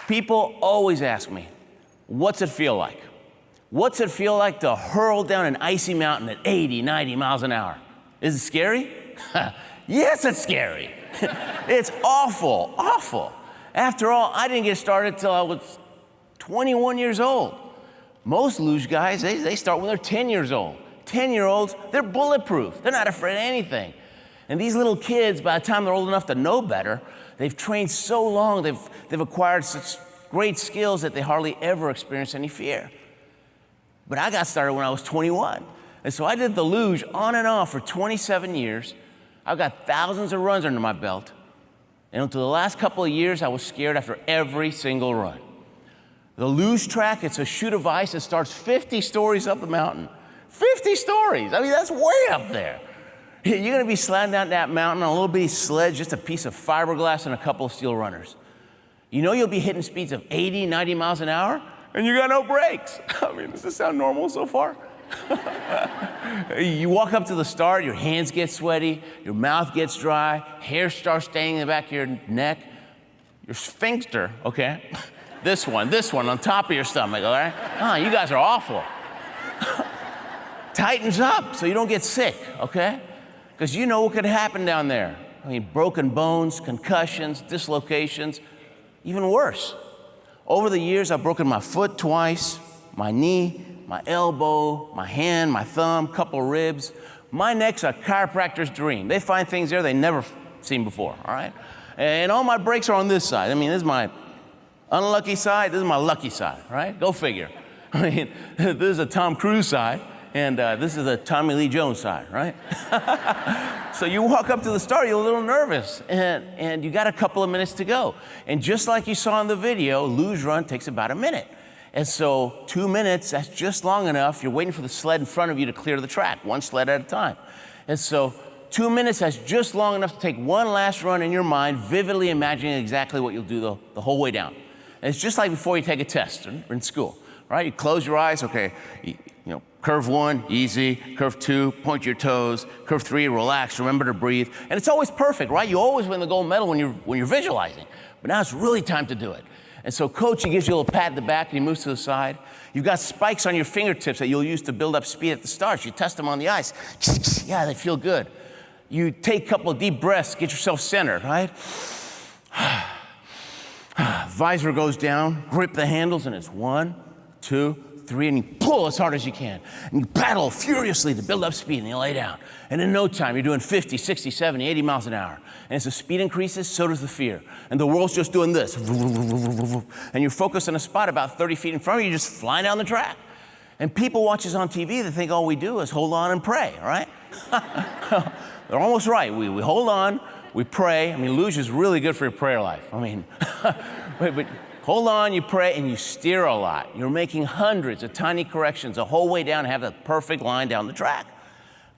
People always ask me, what's it feel like? What's it feel like to hurl down an icy mountain at 80, 90 miles an hour? Is it scary? Yes, it's scary. It's awful, awful. After all, I didn't get started till I was 21 years old. Most luge guys, they start when they're 10 years old. 10-year-olds, they're bulletproof. They're not afraid of anything. And these little kids, by the time they're old enough to know better, they've trained so long, they've acquired such great skills that they hardly ever experience any fear. But I got started when I was 21. And so I did the luge on and off for 27 years. I've got thousands of runs under my belt. And until the last couple of years, I was scared after every single run. The luge track, it's a chute of ice that starts 50 stories up the mountain. 50 stories, I mean, that's way up there. You're gonna be sliding down that mountain on a little bitty sled, just a piece of fiberglass and a couple of steel runners. You know you'll be hitting speeds of 80, 90 miles an hour, and you got no brakes. I mean, does this sound normal so far? You walk up to the start, your hands get sweaty, your mouth gets dry, hair starts staying in the back of your neck, your sphincter, okay? This one on top of your stomach, all right? You guys are awful. Tightens up so you don't get sick, okay? Because you know what could happen down there. I mean, broken bones, concussions, dislocations, even worse. Over the years, I've broken my foot twice, my knee, my elbow, my hand, my thumb, couple ribs. My neck's a chiropractor's dream. They find things there they never seen before, all right? And all my breaks are on this side. I mean, this is my unlucky side, this is my lucky side, right? Go figure. I mean, this is a Tom Cruise side, and this is a Tommy Lee Jones side, right? So you walk up to the start, you're a little nervous, and you got a couple of minutes to go. And just like you saw in the video, luge run takes about a minute. And so 2 minutes, that's just long enough. You're waiting for the sled in front of you to clear the track, one sled at a time. And so 2 minutes, that's just long enough to take one last run in your mind, vividly imagining exactly what you'll do the whole way down. And it's just like before you take a test in school, right? You close your eyes, okay, you know, curve 1, easy, curve 2, point your toes, curve 3, relax, remember to breathe. And it's always perfect, right? You always win the gold medal when you're visualizing. But now it's really time to do it. And so coach, he gives you a little pat in the back and he moves to the side. You've got spikes on your fingertips that you'll use to build up speed at the start. You test them on the ice. Yeah, they feel good. You take a couple of deep breaths, get yourself centered, right? Visor goes down, grip the handles, and it's 1, 2, 3, and you pull as hard as you can. And you paddle furiously to build up speed, and you lay down. And in no time, you're doing 50, 60, 70, 80 miles an hour. And as the speed increases, so does the fear. And the world's just doing this. And you're focused on a spot about 30 feet in front of you, you're just flying down the track. And people watch us on TV, they think all we do is hold on and pray, all right? They're almost right. We hold on, we pray. I mean, luge is really good for your prayer life. I mean, but hold on, you pray, and you steer a lot. You're making hundreds of tiny corrections the whole way down to have the perfect line down the track.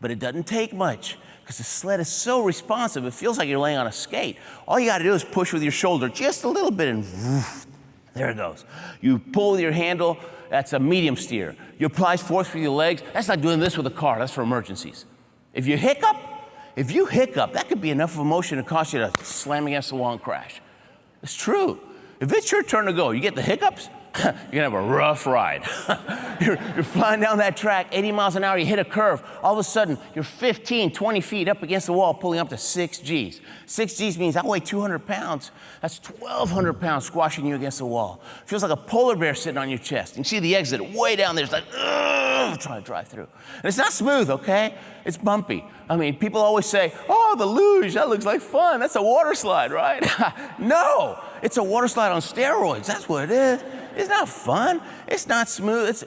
But it doesn't take much because the sled is so responsive, it feels like you're laying on a skate. All you got to do is push with your shoulder just a little bit, and woof, there it goes. You pull with your handle, that's a medium steer. You apply force with your legs, that's like doing this with a car, that's for emergencies. If you hiccup, that could be enough of a motion to cause you to slam against the wall and crash. It's true. If it's your turn to go, you get the hiccups, you're gonna have a rough ride. You're flying down that track, 80 miles an hour, you hit a curve, all of a sudden, you're 15, 20 feet up against the wall, pulling up to 6 Gs. 6 Gs means I weigh 200 pounds. That's 1,200 pounds squashing you against the wall. Feels like a polar bear sitting on your chest. You can see the exit way down there, it's like, trying to drive through. And it's not smooth, okay? It's bumpy. I mean, people always say, oh, the luge, that looks like fun. That's a water slide, right? No, it's a water slide on steroids. That's what it is. It's not fun. It's not smooth. It's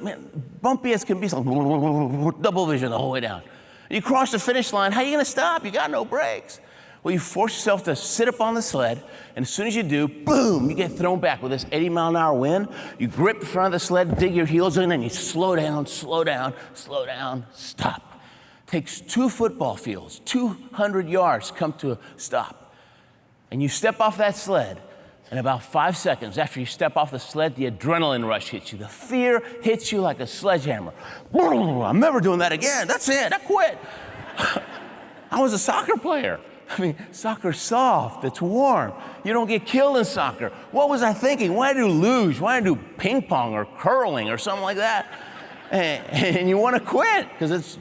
bumpy as can be. It's like double vision the whole way down. You cross the finish line. How are you going to stop? You got no brakes. Well, you force yourself to sit up on the sled, and as soon as you do, boom, you get thrown back with this 80-mile-an-hour wind. You grip the front of the sled, dig your heels in, and you slow down, slow down, slow down, stop. Takes 2 football fields, 200 yards to come to a stop. And you step off that sled, and about 5 seconds after you step off the sled, the adrenaline rush hits you. The fear hits you like a sledgehammer. I'm never doing that again. That's it. I quit. I was a soccer player. I mean, soccer's soft, it's warm. You don't get killed in soccer. What was I thinking? Why do luge? Why do ping pong or curling or something like that? And you want to quit because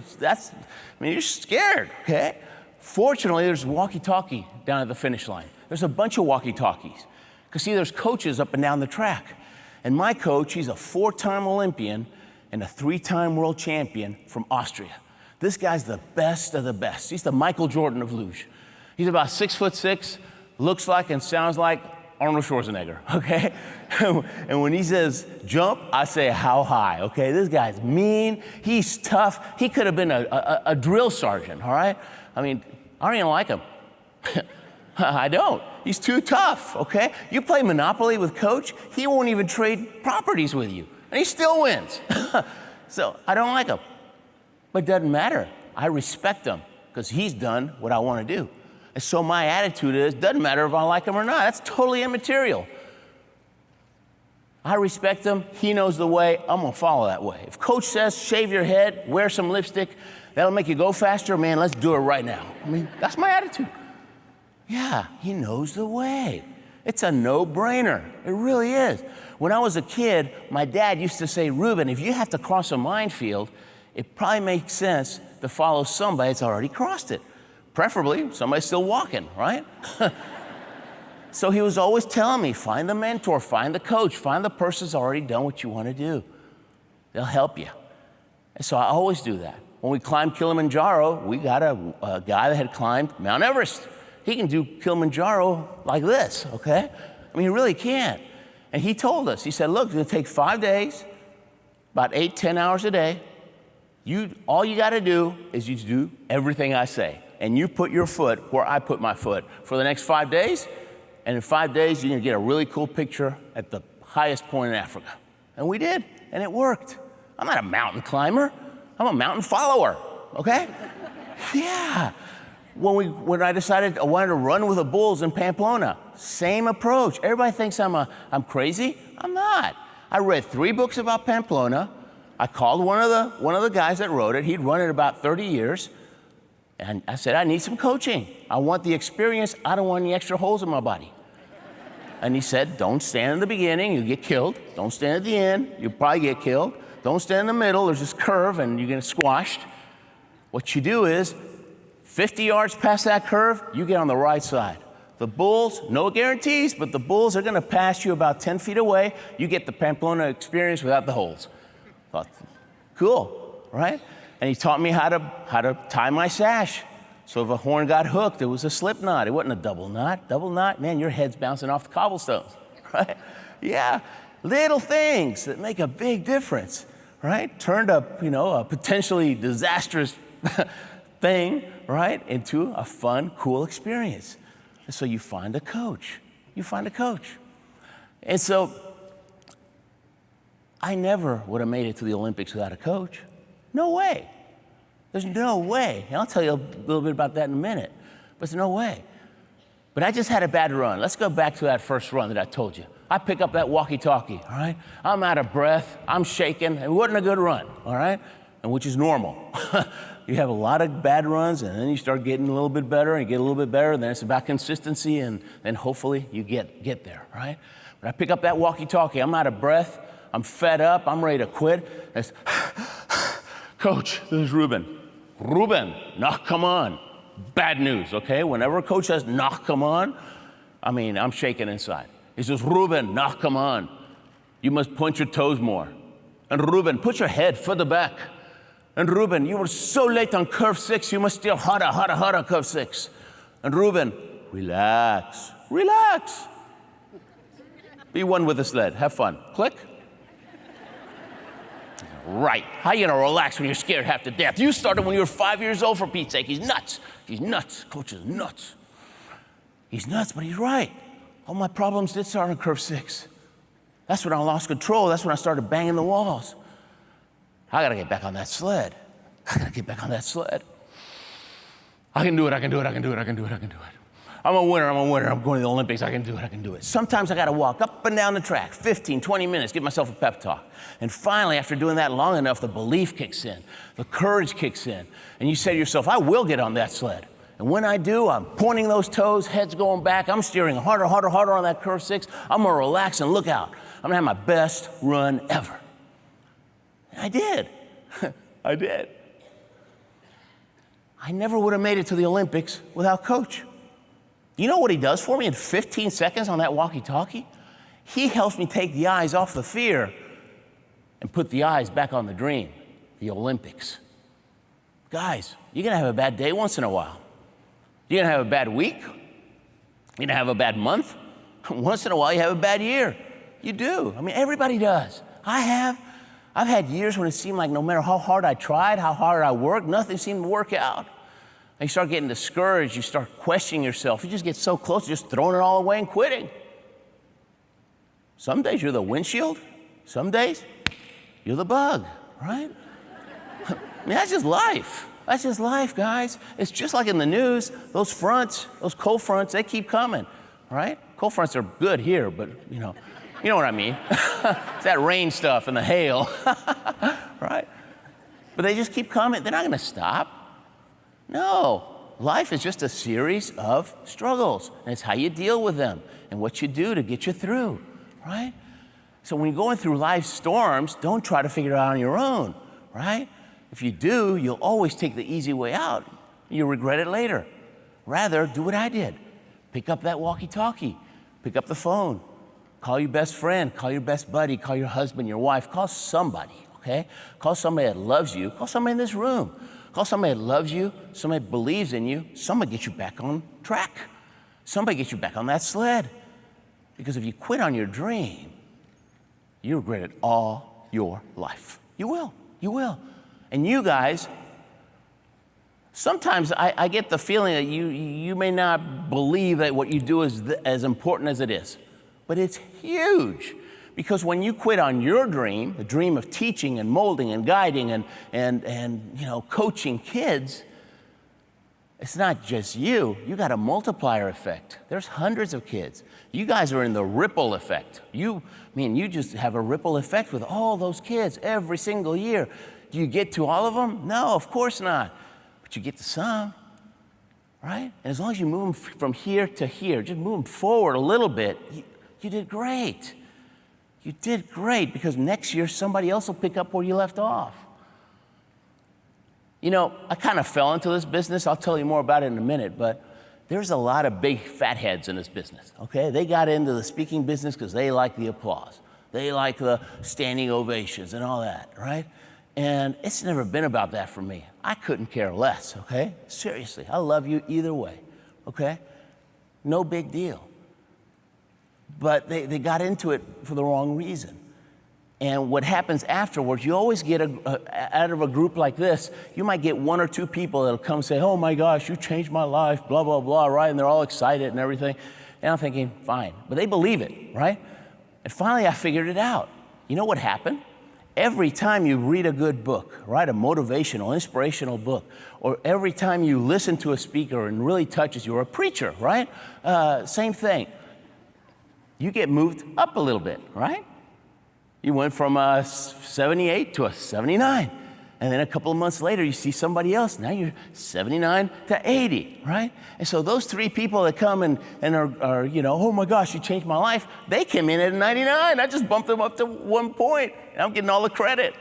you're scared, okay? Fortunately, there's a walkie-talkie down at the finish line. There's a bunch of walkie-talkies. Because see, there's coaches up and down the track. And my coach, he's a 4-time Olympian and a 3-time world champion from Austria. This guy's the best of the best. He's the Michael Jordan of luge. He's about 6'6", looks like and sounds like Arnold Schwarzenegger, okay? And when he says jump, I say how high, okay? This guy's mean, he's tough. He could have been a drill sergeant, all right? I mean, I don't even like him. I don't. He's too tough, okay? You play Monopoly with Coach, he won't even trade properties with you, and he still wins. So I don't like him. But it doesn't matter. I respect him because he's done what I want to do. And so my attitude is, doesn't matter if I like him or not. That's totally immaterial. I respect him. He knows the way. I'm going to follow that way. If Coach says, shave your head, wear some lipstick, that'll make you go faster, man, let's do it right now. I mean, that's my attitude. Yeah, he knows the way. It's a no-brainer. It really is. When I was a kid, my dad used to say, Ruben, if you have to cross a minefield, it probably makes sense to follow somebody that's already crossed it. Preferably, somebody still walking, right? So he was always telling me, find the mentor, find the coach, find the person who's already done what you want to do. They'll help you. And so I always do that. When we climbed Kilimanjaro, we got a guy that had climbed Mount Everest. He can do Kilimanjaro like this, okay? I mean, he really can. And he told us, he said, look, it's going to take 5 days, about 8, 10 hours a day. All you got to do is you do everything I say. And you put your foot where I put my foot for the next 5 days. And in 5 days, you're going to get a really cool picture at the highest point in Africa. And we did, and it worked. I'm not a mountain climber. I'm a mountain follower, okay? Yeah. When I decided I wanted to run with the bulls in Pamplona, same approach. Everybody thinks I'm crazy. I'm not. I read 3 books about Pamplona. I called one of the guys that wrote it. He'd run it about 30 years. And I said, I need some coaching. I want the experience. I don't want any extra holes in my body. And he said, don't stand in the beginning, you get killed. Don't stand at the end, you'll probably get killed. Don't stand in the middle, there's this curve and you're gonna squashed. What you do is, 50 yards past that curve, you get on the right side. The bulls, no guarantees, but the bulls are gonna pass you about 10 feet away. You get the Pamplona experience without the holes. Thought, cool, right? And he taught me how to tie my sash. So if a horn got hooked, it was a slip knot. It wasn't a double knot. Double knot, man, your head's bouncing off the cobblestones, right? Yeah, little things that make a big difference, right? Turned a potentially disastrous thing, right, into a fun, cool experience. And so you find a coach. You find a coach. And so I never would have made it to the Olympics without a coach. No way. There's no way. And I'll tell you a little bit about that in a minute, but there's no way. But I just had a bad run. Let's go back to that first run that I told you. I pick up that walkie-talkie, all right? I'm out of breath, I'm shaking. It wasn't a good run, all right? And which is normal. You have a lot of bad runs, and then you start getting a little bit better, and you get a little bit better, and then it's about consistency, and then hopefully you get there, right? But I pick up that walkie-talkie, I'm out of breath, I'm fed up, I'm ready to quit. It's, Coach, this is Ruben. Ruben, knock, come on. Bad news, okay? Whenever a coach says, knock, come on, I mean, I'm shaking inside. He says, Ruben, knock, come on. You must point your toes more. And Ruben, put your head further back. And Ruben, you were so late on curve 6, you must steer harder, curve 6. And Ruben, relax, relax. Be one with the sled, have fun. Click. Right. How are you gonna relax when you're scared half to death? You started when you were 5 years old, for Pete's sake. He's nuts. He's nuts. Coach is nuts. He's nuts, but he's right. All my problems did start on curve 6. That's when I lost control. That's when I started banging the walls. I gotta get back on that sled. I gotta get back on that sled. I can do it, I can do it, I can do it, I can do it, I can do it. I'm a winner, I'm a winner. I'm going to the Olympics, I can do it, I can do it. Sometimes I gotta walk up and down the track, 15, 20 minutes, give myself a pep talk. And finally, after doing that long enough, the belief kicks in, the courage kicks in, and you say to yourself, I will get on that sled. And when I do, I'm pointing those toes, head's going back. I'm steering harder, harder, harder on that curve 6. I'm going to relax and look out. I'm going to have my best run ever. And I did. I did. I never would have made it to the Olympics without Coach. You know what he does for me in 15 seconds on that walkie-talkie? He helps me take the eyes off the fear and put the eyes back on the dream, the Olympics. Guys, you're going to have a bad day once in a while. You're going to have a bad week. You're going to have a bad month. Once in a while, you have a bad year. You do. I mean, everybody does. I have. I've had years when it seemed like no matter how hard I tried, how hard I worked, nothing seemed to work out. And you start getting discouraged. You start questioning yourself. You just get so close to just throwing it all away and quitting. Some days you're the windshield. Some days you're the bug, right? I mean, that's just life. That's just life, guys. It's just like in the news, those fronts, those cold fronts, they keep coming, right? Cold fronts are good here, but you know what I mean. It's that rain stuff and the hail, right? But they just keep coming. They're not going to stop. No, life is just a series of struggles, and it's how you deal with them and what you do to get you through, right? So when you're going through life's storms, don't try to figure it out on your own, right? If you do, you'll always take the easy way out. You'll regret it later. Rather, do what I did. Pick up that walkie-talkie. Pick up the phone. Call your best friend. Call your best buddy. Call your husband, your wife. Call somebody, okay? Call somebody that loves you. Call somebody in this room. Call somebody that loves you. Somebody that believes in you. Somebody get you back on track. Somebody get you back on that sled. Because if you quit on your dream, you regret it all your life. You will. You will. And you guys, sometimes I get the feeling that you may not believe that what you do is as important as it is. But it's huge. Because when you quit on your dream, the dream of teaching and molding and guiding and coaching kids, it's not just you. You got a multiplier effect. There's hundreds of kids. You guys are in the ripple effect. You just have a ripple effect with all those kids every single year. Do you get to all of them? No, of course not. But you get to some, right? And as long as you move them from here to here, just move them forward a little bit, you did great. You did great, because next year somebody else will pick up where you left off. You know, I kind of fell into this business. I'll tell you more about it in a minute, but there's a lot of big fat heads in this business, okay? They got into the speaking business because they like the applause. They like the standing ovations and all that, right? And it's never been about that for me. I couldn't care less, okay? Seriously, I love you either way, okay? No big deal. But they got into it for the wrong reason. And what happens afterwards, you always get out of a group like this, you might get one or two people that'll come say, oh my gosh, you changed my life, blah, blah, blah, right? And they're all excited and everything. And I'm thinking, fine. But they believe it, right? And finally, I figured it out. You know what happened? Every time you read a good book, right, a motivational, inspirational book, or every time you listen to a speaker and really touches you, or a preacher, right? Same thing. You get moved up a little bit, right? You went from a 78 to a 79. And then a couple of months later, you see somebody else. Now you're 79 to 80, right? And so those three people that come and are oh my gosh, you changed my life, they came in at 99. I just bumped them up to 1 point, and I'm getting all the credit.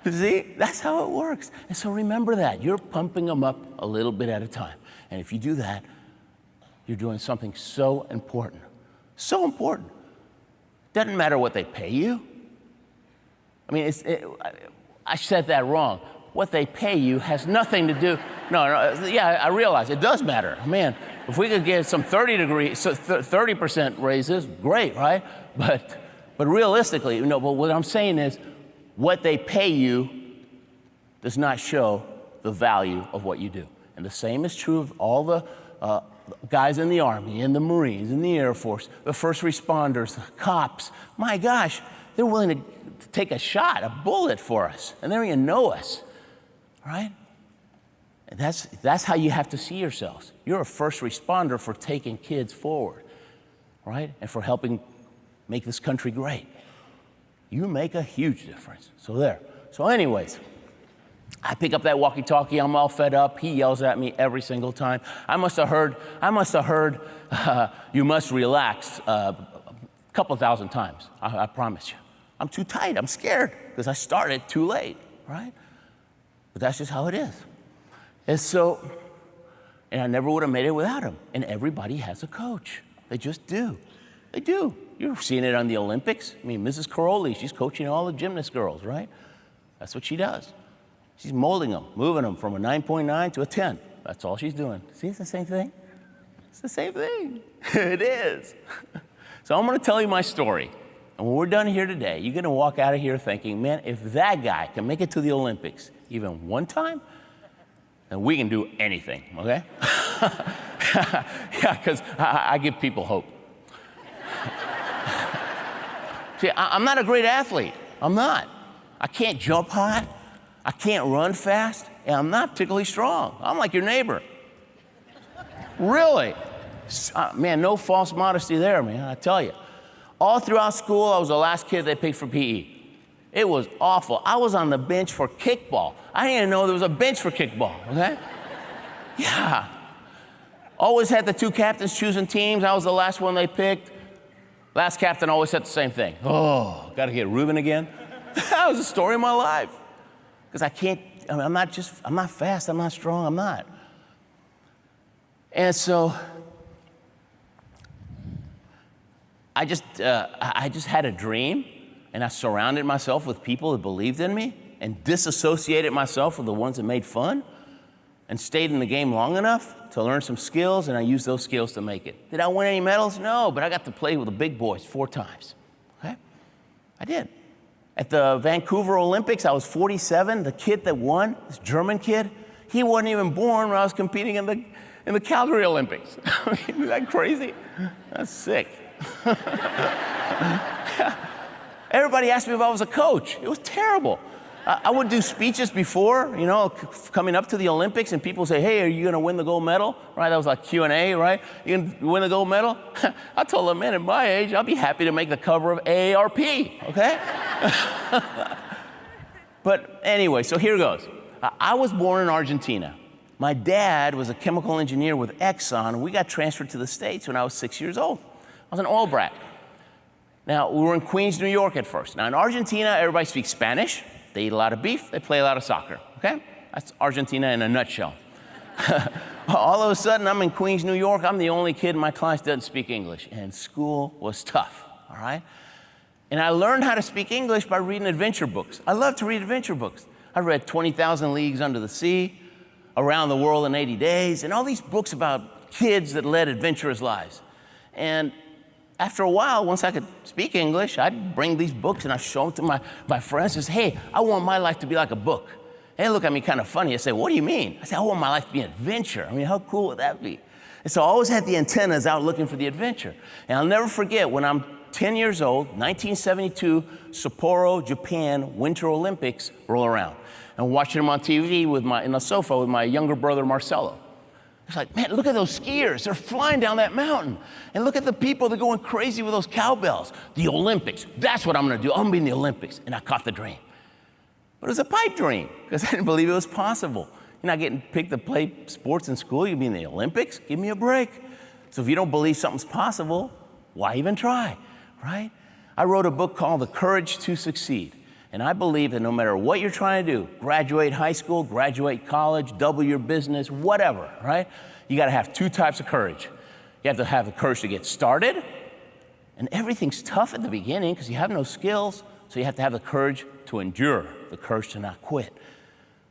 See, that's how it works. And so remember that. You're pumping them up a little bit at a time. And if you do that, you're doing something so important. So important. Doesn't matter what they pay you. I mean, I said that wrong. What they pay you has nothing to do. No, yeah, I realize it does matter. Man, if we could get some 30% raises, great, right? But realistically, but what I'm saying is, what they pay you does not show the value of what you do. And the same is true of all the guys in the Army, in the Marines, in the Air Force, the first responders, the cops. My gosh, they're willing to take a shot, a bullet for us, and they don't even know us, right? And that's how you have to see yourselves. You're a first responder for taking kids forward, right? And for helping make this country great. You make a huge difference. So there. So anyways, I pick up that walkie-talkie, I'm all fed up. He yells at me every single time. I must have heard, you must relax a couple thousand times, I promise you. I'm too tight, I'm scared, because I started too late, right? But that's just how it is. And I never would have made it without him. And everybody has a coach. They just do. They do. You've seen it on the Olympics. I mean, Mrs. Caroli, she's coaching all the gymnast girls, right? That's what she does. She's molding them, moving them from a 9.9 to a 10. That's all she's doing. See, it's the same thing. It's the same thing. It is. So I'm going to tell you my story. And when we're done here today, you're going to walk out of here thinking, man, if that guy can make it to the Olympics even one time, then we can do anything, okay? Yeah, because I give people hope. See, I'm not a great athlete. I'm not. I can't jump high. I can't run fast. And I'm not particularly strong. I'm like your neighbor. Really. Man, no false modesty there, man, I tell you. All throughout school, I was the last kid they picked for PE. It was awful. I was on the bench for kickball. I didn't even know there was a bench for kickball, okay? Yeah. Always had the two captains choosing teams. I was the last one they picked. Last captain always said the same thing. Oh, got to get Ruben again? That was the story of my life. Because I'm not fast, I'm not strong, I'm not. And so, I just had a dream, and I surrounded myself with people that believed in me and disassociated myself with the ones that made fun and stayed in the game long enough to learn some skills, and I used those skills to make it. Did I win any medals? No, but I got to play with the big boys 4 times, okay? I did. At the Vancouver Olympics, I was 47. The kid that won, this German kid, he wasn't even born when I was competing in the Calgary Olympics. I mean, isn't that crazy? That's sick. Everybody asked me if I was a coach. It was terrible. I would do speeches before, you know, coming up to the Olympics, and people say, hey, are you going to win the gold medal? Right, that was like Q&A, right? You going to win the gold medal? I told them, man, at my age, I'll be happy to make the cover of AARP, okay? But anyway, so here goes. I was born in Argentina. My dad was a chemical engineer with Exxon, and we got transferred to the States when I was 6 years old. I was an oil brat. Now, we were in Queens, New York at first. Now, in Argentina, everybody speaks Spanish. They eat a lot of beef. They play a lot of soccer, okay? That's Argentina in a nutshell. All of a sudden, I'm in Queens, New York. I'm the only kid in my class that doesn't speak English, and school was tough, all right? And I learned how to speak English by reading adventure books. I love to read adventure books. I read 20,000 Leagues Under the Sea, Around the World in 80 Days, and all these books about kids that led adventurous lives. And after a while, once I could speak English, I'd bring these books and I'd show them to my friends and say, hey, I want my life to be like a book. And they look at me kind of funny. I say, what do you mean? I say, I want my life to be an adventure. I mean, how cool would that be? And so I always had the antennas out looking for the adventure. And I'll never forget when I'm 10 years old, 1972, Sapporo, Japan, Winter Olympics roll around. And watching them on TV in the sofa with my younger brother, Marcelo. It's like, man, look at those skiers. They're flying down that mountain. And look at the people that are going crazy with those cowbells. The Olympics. That's what I'm going to do. I'm going to be in the Olympics. And I caught the dream. But it was a pipe dream because I didn't believe it was possible. You're not getting picked to play sports in school. You'll be in the Olympics. Give me a break. So if you don't believe something's possible, why even try, right? I wrote a book called The Courage to Succeed. And I believe that no matter what you're trying to do, graduate high school, graduate college, double your business, whatever, right? You got to have 2 types of courage. You have to have the courage to get started, and everything's tough at the beginning because you have no skills, so you have to have the courage to endure, the courage to not quit.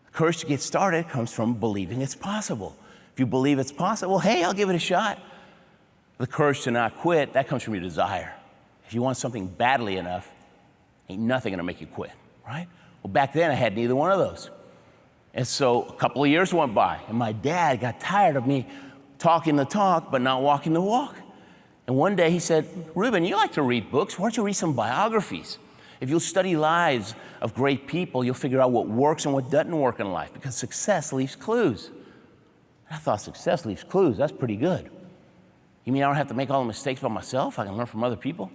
The courage to get started comes from believing it's possible. If you believe it's possible, hey, I'll give it a shot. The courage to not quit, that comes from your desire. If you want something badly enough, ain't nothing gonna make you quit, right? Well, back then I had neither one of those. And so a couple of years went by, and my dad got tired of me talking the talk, but not walking the walk. And one day he said, Ruben, you like to read books. Why don't you read some biographies? If you'll study lives of great people, you'll figure out what works and what doesn't work in life, because success leaves clues. And I thought, success leaves clues, that's pretty good. You mean I don't have to make all the mistakes by myself? I can learn from other people?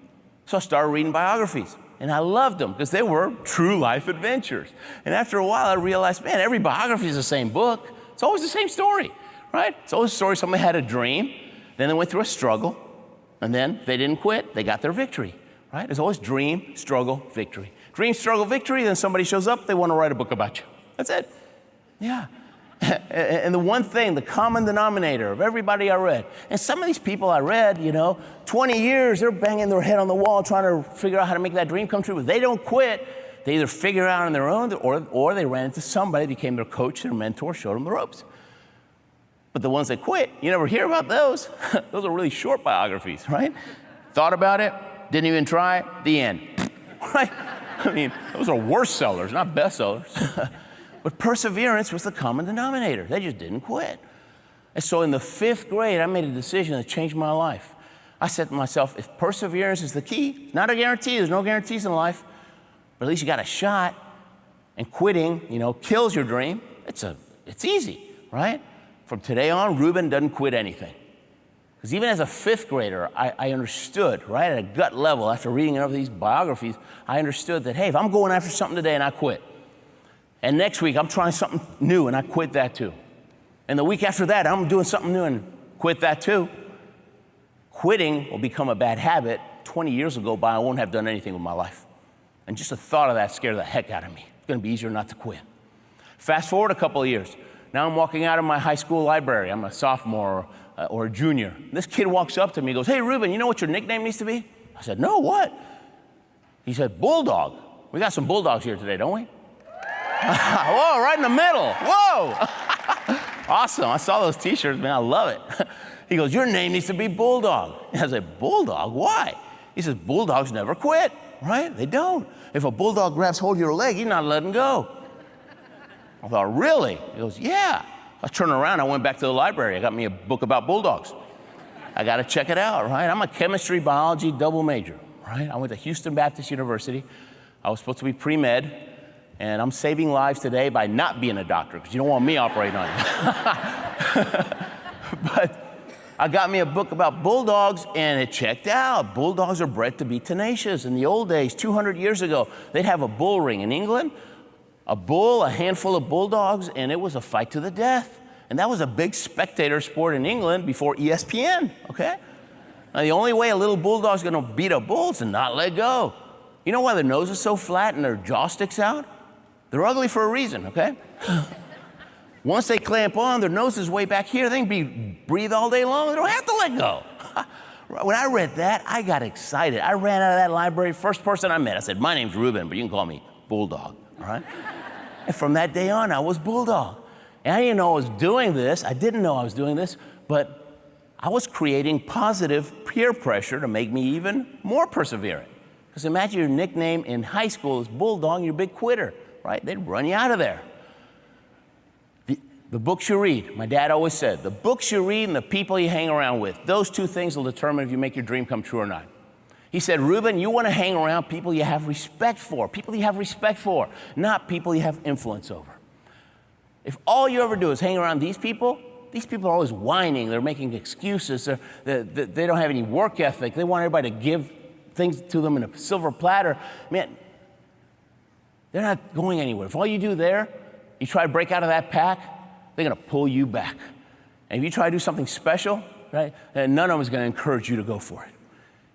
So I started reading biographies. And I loved them because they were true life adventures. And after a while, I realized, man, every biography is the same book. It's always the same story, right? It's always a story. Somebody had a dream, then they went through a struggle, and then they didn't quit. They got their victory, right? There's always dream, struggle, victory. Dream, struggle, victory, then somebody shows up, they want to write a book about you. That's it. Yeah. And the one thing, the common denominator of everybody I read, and some of these people I read, 20 years, they're banging their head on the wall trying to figure out how to make that dream come true, but they don't quit. They either figure it out on their own or they ran into somebody, became their coach, their mentor, showed them the ropes. But the ones that quit, you never hear about those. Those are really short biographies, right? Thought about it, didn't even try it, the end, right? I mean, those are worst sellers, not best sellers. But perseverance was the common denominator. They just didn't quit. And so in the 5th grade, I made a decision that changed my life. I said to myself, if perseverance is the key, not a guarantee, there's no guarantees in life, but at least you got a shot, and quitting, kills your dream, it's easy, right? From today on, Ruben doesn't quit anything. Because even as a 5th grader, I understood, right, at a gut level, after reading over these biographies, I understood that, hey, if I'm going after something today and I quit, and next week I'm trying something new and I quit that too, and the week after that I'm doing something new and quit that too, quitting will become a bad habit. 20 years ago, I won't have done anything with my life. And just the thought of that scared the heck out of me. It's going to be easier not to quit. Fast forward a couple of years. Now I'm walking out of my high school library. I'm a sophomore or a junior. This kid walks up to me and goes, hey, Ruben, you know what your nickname needs to be? I said, no, what? He said, Bulldog. We got some Bulldogs here today, don't we? Whoa, right in the middle. Whoa. Awesome. I saw those T-shirts, man. I love it. He goes, your name needs to be Bulldog. I said, Bulldog? Why? He says, Bulldogs never quit, right? They don't. If a bulldog grabs hold of your leg, you're not letting go. I thought, really? He goes, yeah. I turned around, I went back to the library. I got me a book about bulldogs. I got to check it out, right? I'm a chemistry, biology double major, right? I went to Houston Baptist University. I was supposed to be pre-med, and I'm saving lives today by not being a doctor, because you don't want me operating on you. But I got me a book about bulldogs, and it checked out. Bulldogs are bred to be tenacious. In the old days, 200 years ago, they'd have a bull ring in England, a bull, a handful of bulldogs, and it was a fight to the death. And that was a big spectator sport in England before ESPN, okay? Now, the only way a little bulldog's gonna beat a bull is to not let go. You know why their nose is so flat and their jaw sticks out? They're ugly for a reason, okay? Once they clamp on, their nose is way back here. They can breathe all day long. They don't have to let go. When I read that, I got excited. I ran out of that library. First person I met, I said, my name's Ruben, but you can call me Bulldog, all right? And from that day on, I was Bulldog. And I didn't know I was doing this. I didn't know I was doing this, but I was creating positive peer pressure to make me even more perseverant. Because imagine your nickname in high school is Bulldog, and you're a big quitter, right? They'd run you out of there. The books you read, my dad always said, the books you read and the people you hang around with, those two things will determine if you make your dream come true or not. He said, Ruben, you want to hang around people you have respect for, not people you have influence over. If all you ever do is hang around these people are always whining, they're making excuses, they don't have any work ethic, they want everybody to give things to them in a silver platter. Man, they're not going anywhere. If all you do there, you try to break out of that pack, they're gonna pull you back. And if you try to do something special, right, then none of them is gonna encourage you to go for it.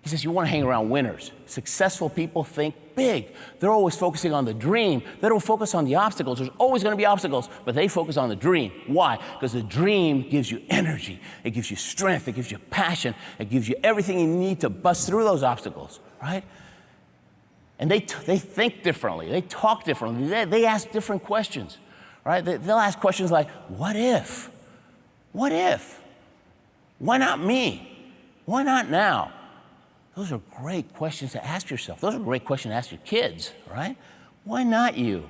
He says you wanna hang around winners. Successful people think big. They're always focusing on the dream. They don't focus on the obstacles. There's always gonna be obstacles, but they focus on the dream. Why? Because the dream gives you energy. It gives you strength. It gives you passion. It gives you everything you need to bust through those obstacles, right? And they think differently. They talk differently. They ask different questions, right? They'll ask questions like, what if? What if? Why not me? Why not now? Those are great questions to ask yourself. Those are great questions to ask your kids, right? Why not you?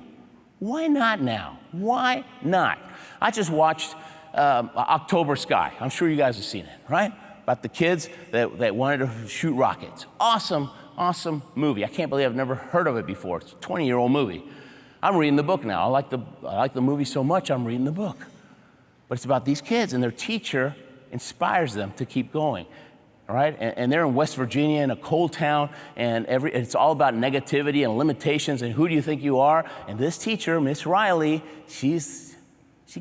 Why not now? Why not? I just watched October Sky. I'm sure you guys have seen it, right? About the kids that wanted to shoot rockets. Awesome, awesome movie. I can't believe I've never heard of it before. It's a 20-year-old movie. I'm reading the book now. I like the movie so much, I'm reading the book. But it's about these kids, and their teacher inspires them to keep going. all right? And they're in West Virginia in a cold town, and it's all about negativity and limitations and who do you think you are? And this teacher, Miss Riley, she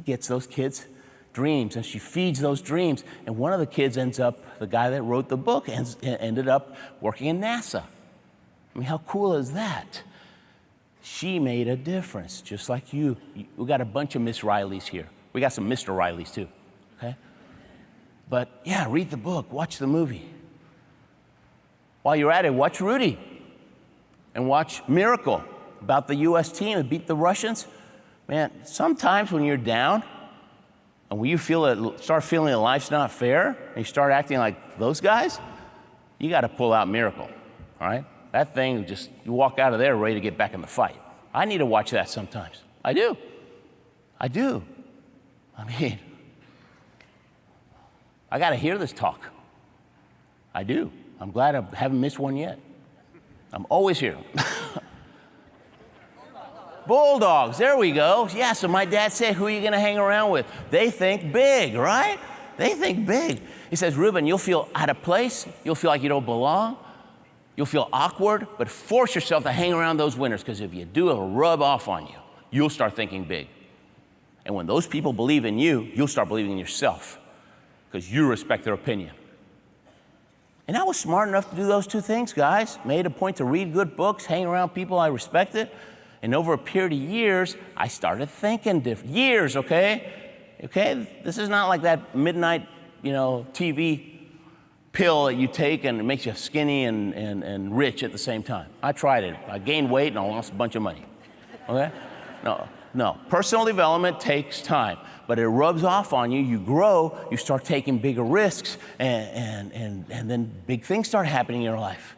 gets those kids dreams, and she feeds those dreams. And one of the kids ends up, the guy that wrote the book, ended up working in NASA. I mean, how cool is that? She made a difference, just like you. We got a bunch of Miss Rileys here. We got some Mr. Rileys too, okay? But yeah, read the book, watch the movie. While you're at it, watch Rudy and watch Miracle about the US team that beat the Russians. Man, sometimes when you're down and when you start feeling that life's not fair and you start acting like those guys, you got to pull out Miracle, all right? That thing, you walk out of there ready to get back in the fight. I need to watch that sometimes. I do. I mean, I got to hear this talk. I do. I'm glad I haven't missed one yet. I'm always here. Bulldogs, there we go. Yeah, so my dad said, who are you going to hang around with? They think big, right? They think big. He says, Ruben, you'll feel out of place. You'll feel like you don't belong. You'll feel awkward, but force yourself to hang around those winners, because if you do, it'll rub off on you. You'll start thinking big. And when those people believe in you, you'll start believing in yourself, because you respect their opinion. And I was smart enough to do those two things, guys. Made a point to read good books, hang around people I respected. And over a period of years, I started thinking different. Years, okay? Okay? This is not like that midnight, TV pill that you take and it makes you skinny and rich at the same time. I tried it. I gained weight and I lost a bunch of money. Okay? No. Personal development takes time, but it rubs off on you. You grow, you start taking bigger risks, and then big things start happening in your life.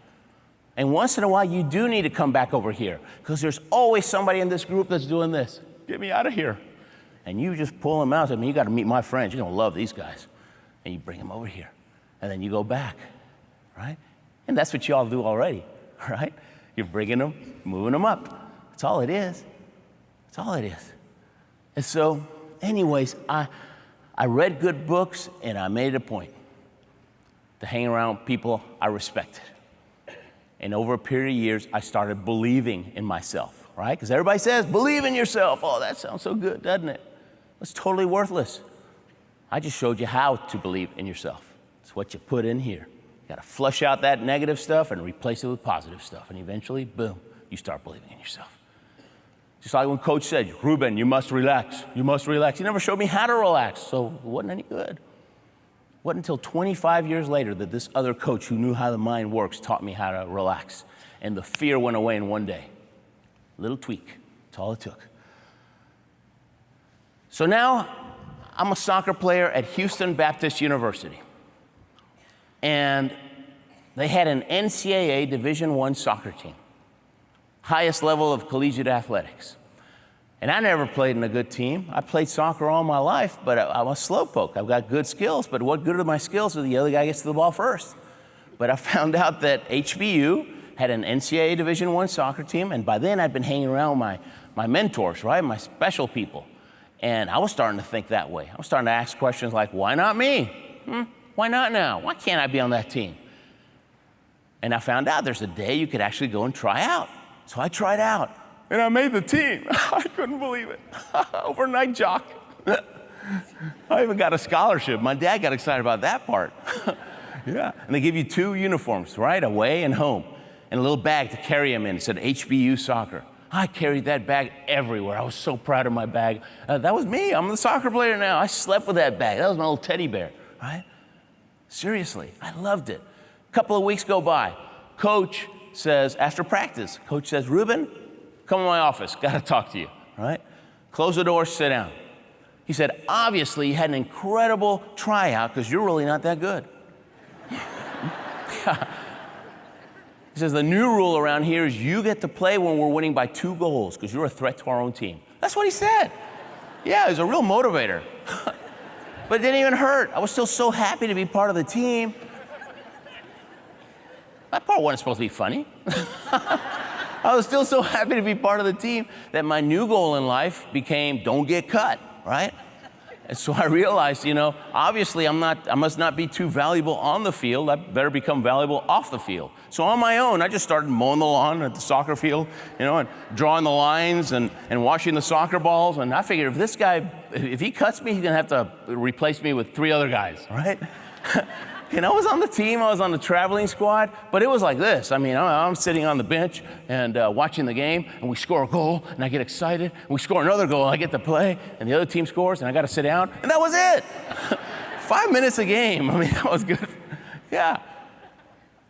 And once in a while, you do need to come back over here, because there's always somebody in this group that's doing this. Get me out of here. And you just pull them out. I mean, you got to meet my friends. You're going to love these guys. And you bring them over here. And then you go back, right? And that's what you all do already, right? You're bringing them, moving them up. That's all it is. That's all it is. And so, anyways, I read good books, and I made it a point to hang around people I respected. And over a period of years, I started believing in myself, right? Because everybody says, believe in yourself. Oh, that sounds so good, doesn't it? It's totally worthless. I just showed you how to believe in yourself. It's what you put in here. You got to flush out that negative stuff and replace it with positive stuff. And eventually, boom, you start believing in yourself. Just like when Coach said, Ruben, you must relax. You must relax. He never showed me how to relax, so it wasn't any good. It wasn't until 25 years later that this other coach who knew how the mind works taught me how to relax. And the fear went away in one day. Little tweak. That's all it took. So now I'm a soccer player at Houston Baptist University. And they had an NCAA Division I soccer team. Highest level of collegiate athletics. And I never played in a good team. I played soccer all my life, but I'm a slowpoke. I've got good skills, but what good are my skills if the other guy gets to the ball first? But I found out that HBU had an NCAA Division I soccer team, and by then I'd been hanging around my mentors, right? My special people. And I was starting to think that way. I was starting to ask questions like, why not me? Why not now? Why can't I be on that team? And I found out there's a day you could actually go and try out. So I tried out, and I made the team. I couldn't believe it. Overnight jock. I even got a scholarship. My dad got excited about that part. Yeah, and they give you 2 uniforms, right? Away and home, and a little bag to carry them in. It said HBU soccer. I carried that bag everywhere. I was so proud of my bag. That was me. I'm the soccer player now. I slept with that bag. That was my little teddy bear, right? Seriously, I loved it. A couple of weeks go by. Coach says, after practice, Coach says, Ruben, come to my office. Got to talk to you, right? Close the door, sit down. He said, obviously, you had an incredible tryout because you're really not that good. He says, the new rule around here is you get to play when we're winning by 2 goals because you're a threat to our own team. That's what he said. Yeah, he was a real motivator. But it didn't even hurt. I was still so happy to be part of the team. That part wasn't supposed to be funny. I was still so happy to be part of the team that my new goal in life became don't get cut, right? And so I realized, obviously I must not be too valuable on the field. I better become valuable off the field. So on my own, I just started mowing the lawn at the soccer field, and drawing the lines and washing the soccer balls. And I figured if this guy, if he cuts me, he's gonna have to replace me with 3 other guys, right? And I was on the team, I was on the traveling squad, but it was like this. I mean, I'm sitting on the bench and watching the game, and we score a goal, and I get excited, and we score another goal, and I get to play, and the other team scores, and I got to sit down, and that was it. 5 minutes a game. I mean, that was good. Yeah.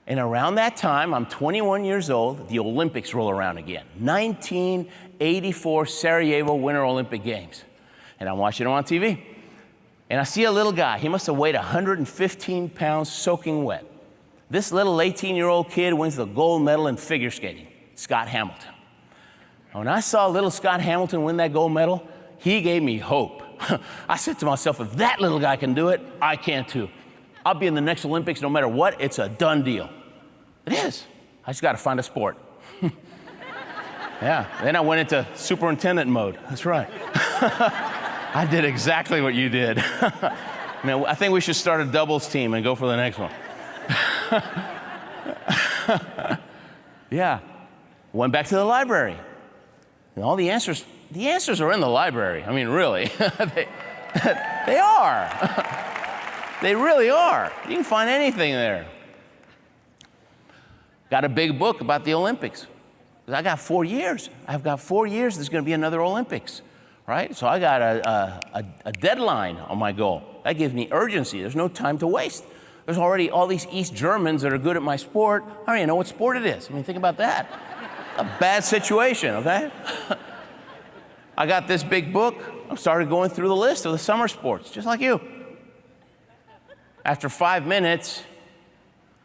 And around that time, I'm 21 years old, the Olympics roll around again. 1984 Sarajevo Winter Olympic Games. And I'm watching them on TV. And I see a little guy. He must have weighed 115 pounds soaking wet. This little 18-year-old kid wins the gold medal in figure skating, Scott Hamilton. When I saw little Scott Hamilton win that gold medal, he gave me hope. I said to myself, if that little guy can do it, I can too. I'll be in the next Olympics no matter what. It's a done deal. It is. I just got to find a sport. Yeah, then I went into superintendent mode. That's right. I did exactly what you did. Man, I think we should start a doubles team and go for the next one. Yeah. Went back to the library. And all the answers are in the library. I mean, really. They are. They really are. You can find anything there. Got a big book about the Olympics. I got 4 years. I've got 4 years there's going to be another Olympics. Right? So I got a deadline on my goal. That gives me urgency. There's no time to waste. There's already all these East Germans that are good at my sport. I don't even know what sport it is. I mean, think about that. A bad situation, okay? I got this big book. I started going through the list of the summer sports, just like you. After 5 minutes,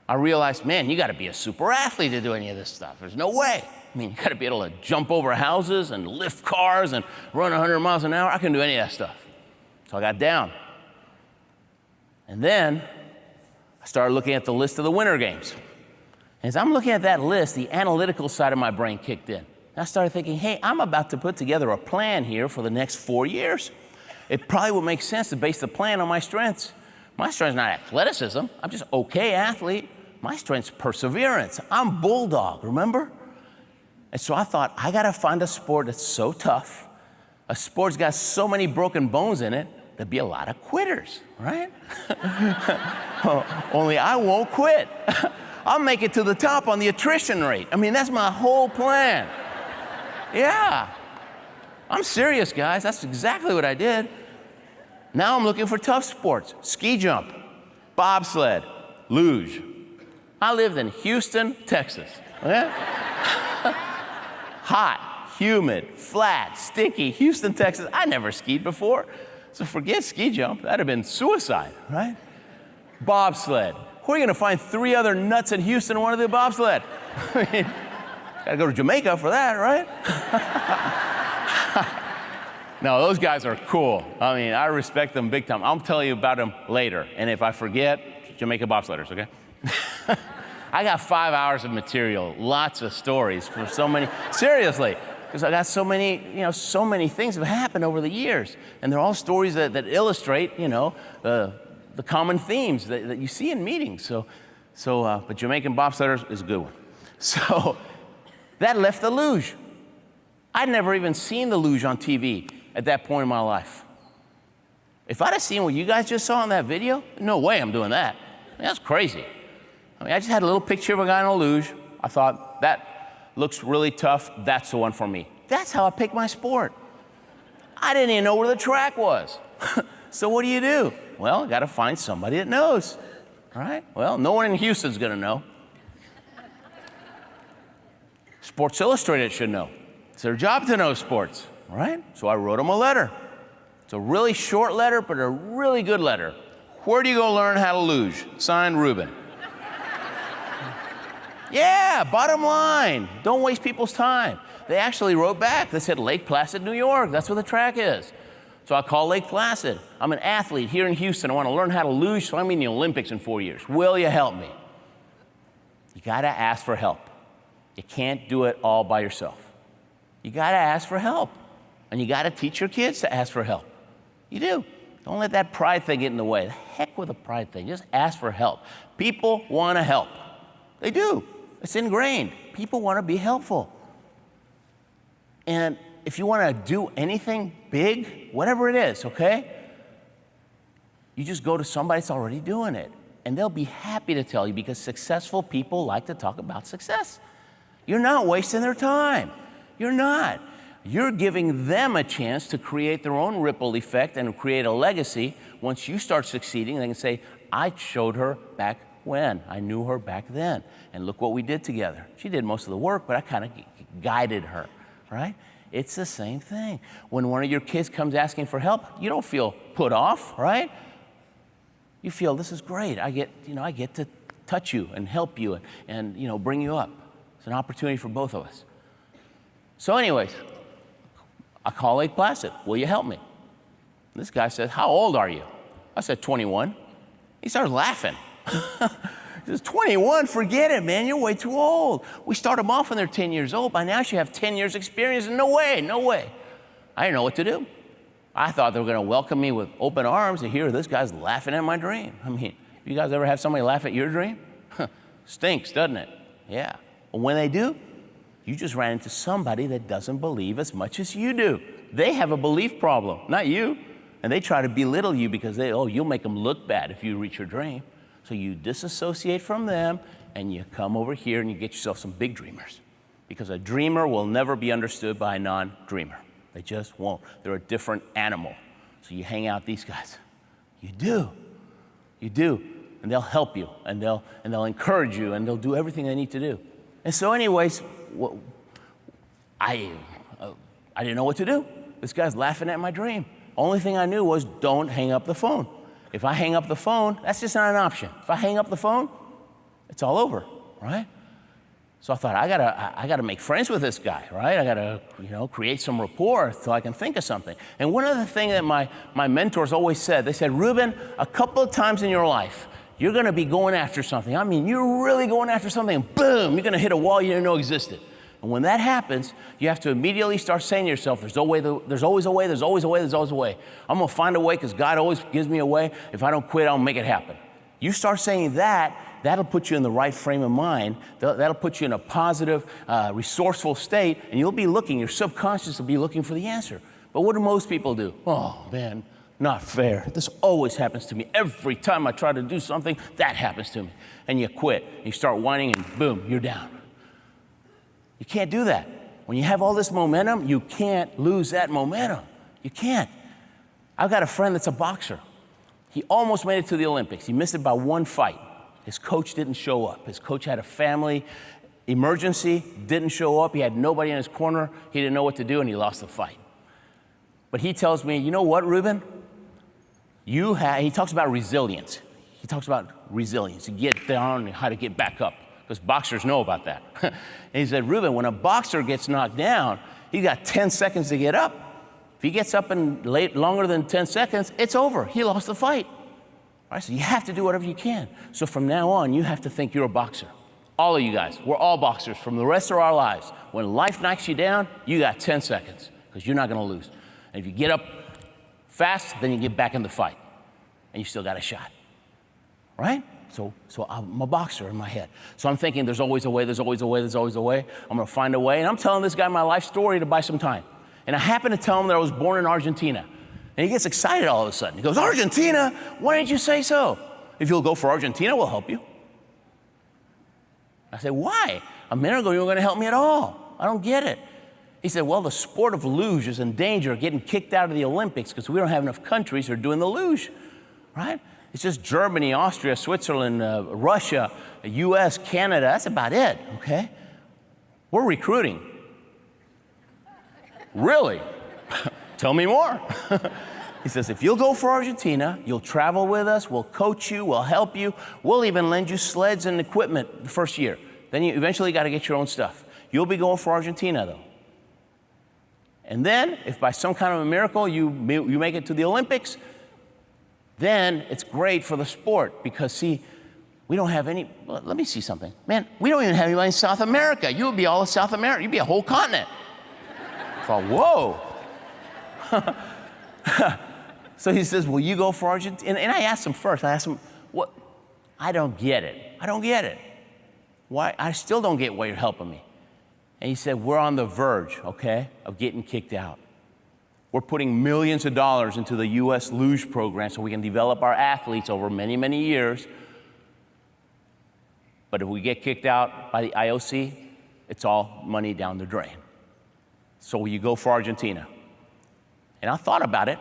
I realized, man, you got to be a super athlete to do any of this stuff. There's no way. I mean, you got to be able to jump over houses and lift cars and run 100 miles an hour. I couldn't do any of that stuff. So I got down. And then I started looking at the list of the Winter Games. And as I'm looking at that list, the analytical side of my brain kicked in. And I started thinking, hey, I'm about to put together a plan here for the next 4 years. It probably would make sense to base the plan on my strengths. My strength's not athleticism. I'm just okay athlete. My strength's perseverance. I'm bulldog, remember? And so I thought, I got to find a sport that's so tough, a sport's got so many broken bones in it, there'd be a lot of quitters, right? Only I won't quit. I'll make it to the top on the attrition rate. I mean, that's my whole plan. Yeah. I'm serious, guys. That's exactly what I did. Now I'm looking for tough sports. Ski jump, bobsled, luge. I lived in Houston, Texas. Okay? Hot, humid, flat, sticky, Houston, Texas. I never skied before. So forget ski jump. That'd have been suicide, right? Bobsled. Where are you going to find 3 other nuts in Houston who want to do bobsled? I mean, got to go to Jamaica for that, right? No, those guys are cool. I mean, I respect them big time. I'll tell you about them later. And if I forget, Jamaica bobsledders, okay? I got 5 hours of material, lots of stories for so many, seriously, because I got so many things have happened over the years. And they're all stories that illustrate, the common themes that you see in meetings. But Jamaican bobsledders is a good one. So that left the luge. I'd never even seen the luge on TV at that point in my life. If I'd have seen what you guys just saw in that video, no way I'm doing that. I mean, that's crazy. I mean, I just had a little picture of a guy on a luge. I thought, that looks really tough. That's the one for me. That's how I picked my sport. I didn't even know where the track was. So what do? Well, I got to find somebody that knows, right? Well, no one in Houston's going to know. Sports Illustrated should know. It's their job to know sports, right? So I wrote them a letter. It's a really short letter, but a really good letter. Where do you go learn how to luge? Signed, Ruben. Yeah, bottom line. Don't waste people's time. They actually wrote back. They said, Lake Placid, New York. That's where the track is. So I called Lake Placid. I'm an athlete here in Houston. I want to learn how to luge, so I'm in the Olympics in 4 years. Will you help me? You got to ask for help. You can't do it all by yourself. You got to ask for help. And you got to teach your kids to ask for help. You do. Don't let that pride thing get in the way. The heck with the pride thing. Just ask for help. People want to help. They do. It's ingrained. People want to be helpful. And if you want to do anything big, whatever it is, okay, you just go to somebody that's already doing it. And they'll be happy to tell you, because successful people like to talk about success. You're not wasting their time. You're not. You're giving them a chance to create their own ripple effect and create a legacy. Once you start succeeding, they can say, I showed her back when. I knew her back then. And look what we did together. She did most of the work, but I kind of guided her, right? It's the same thing. When one of your kids comes asking for help, you don't feel put off, right? You feel, this is great. I get to touch you and help you and bring you up. It's an opportunity for both of us. So anyways, I call Lake Placid. Will you help me? This guy says, how old are you? I said, 21. He started laughing. He says, 21? Forget it, man. You're way too old. We start them off when they're 10 years old. By now, you have 10 years experience. No way, no way. I didn't know what to do. I thought they were going to welcome me with open arms, and here this guy's laughing at my dream. I mean, you guys ever have somebody laugh at your dream? Stinks, doesn't it? Yeah. But when they do, you just ran into somebody that doesn't believe as much as you do. They have a belief problem, not you. And they try to belittle you because you'll make them look bad if you reach your dream. So you disassociate from them and you come over here and you get yourself some big dreamers. Because a dreamer will never be understood by a non-dreamer. They just won't. They're a different animal. So you hang out these guys. You do. You do. And they'll help you and they'll encourage you and they'll do everything they need to do. And so anyways, I didn't know what to do. This guy's laughing at my dream. Only thing I knew was don't hang up the phone. If I hang up the phone, that's just not an option. If I hang up the phone, it's all over, right? So I thought, I gotta make friends with this guy, right? I gotta, create some rapport so I can think of something. And one other thing that my mentors always said, they said, Ruben, a couple of times in your life, you're gonna be going after something. I mean, you're really going after something, and boom, you're gonna hit a wall you didn't know existed. And when that happens, you have to immediately start saying to yourself, there's always a way, there's always a way, there's always a way. I'm gonna find a way because God always gives me a way. If I don't quit, I'll make it happen. You start saying that, that'll put you in the right frame of mind. That'll put you in a positive, resourceful state, and you'll be looking, your subconscious will be looking for the answer. But what do most people do? Oh, man, not fair. This always happens to me. Every time I try to do something, that happens to me. And you quit, and you start whining, and boom, you're down. You can't do that. When you have all this momentum, you can't lose that momentum. You can't. I've got a friend that's a boxer. He almost made it to the Olympics. He missed it by one fight. His coach didn't show up. His coach had a family emergency, didn't show up. He had nobody in his corner. He didn't know what to do, and he lost the fight. But he tells me, you know what, Ruben? He talks about resilience. He talks about resilience. You get down and how to get back up, because boxers know about that. And he said, Ruben, when a boxer gets knocked down, he's got 10 seconds to get up. If he gets up in longer than 10 seconds, it's over. He lost the fight. Right? So you have to do whatever you can. So from now on, you have to think you're a boxer. All of you guys, we're all boxers from the rest of our lives. When life knocks you down, you got 10 seconds because you're not going to lose. And if you get up fast, then you get back in the fight. And you still got a shot. Right? So I'm a boxer in my head. So I'm thinking there's always a way, there's always a way, there's always a way. I'm going to find a way. And I'm telling this guy my life story to buy some time. And I happen to tell him that I was born in Argentina. And he gets excited all of a sudden. He goes, Argentina? Why didn't you say so? If you'll go for Argentina, we'll help you. I said, why? A minute ago, you weren't going to help me at all. I don't get it. He said, well, the sport of luge is in danger of getting kicked out of the Olympics because we don't have enough countries that are doing the luge, right? It's just Germany, Austria, Switzerland, Russia, US, Canada. That's about it, okay? We're recruiting. Really? Tell me more. He says, if you'll go for Argentina, you'll travel with us, we'll coach you, we'll help you, we'll even lend you sleds and equipment the first year. Then you eventually got to get your own stuff. You'll be going for Argentina, though. And then, if by some kind of a miracle you make it to the Olympics, then it's great for the sport because, see, we don't have any, well, let me see something. Man, we don't even have anybody in South America. You would be all of South America. You'd be a whole continent. I thought, whoa. So he says, will you go for Argentina? And I asked him first, what? I don't get it. I don't get it. Why? I still don't get why you're helping me. And he said, we're on the verge, okay, of getting kicked out. We're putting millions of dollars into the U.S. luge program so we can develop our athletes over many, many years. But if we get kicked out by the IOC, it's all money down the drain. So will you go for Argentina? And I thought about it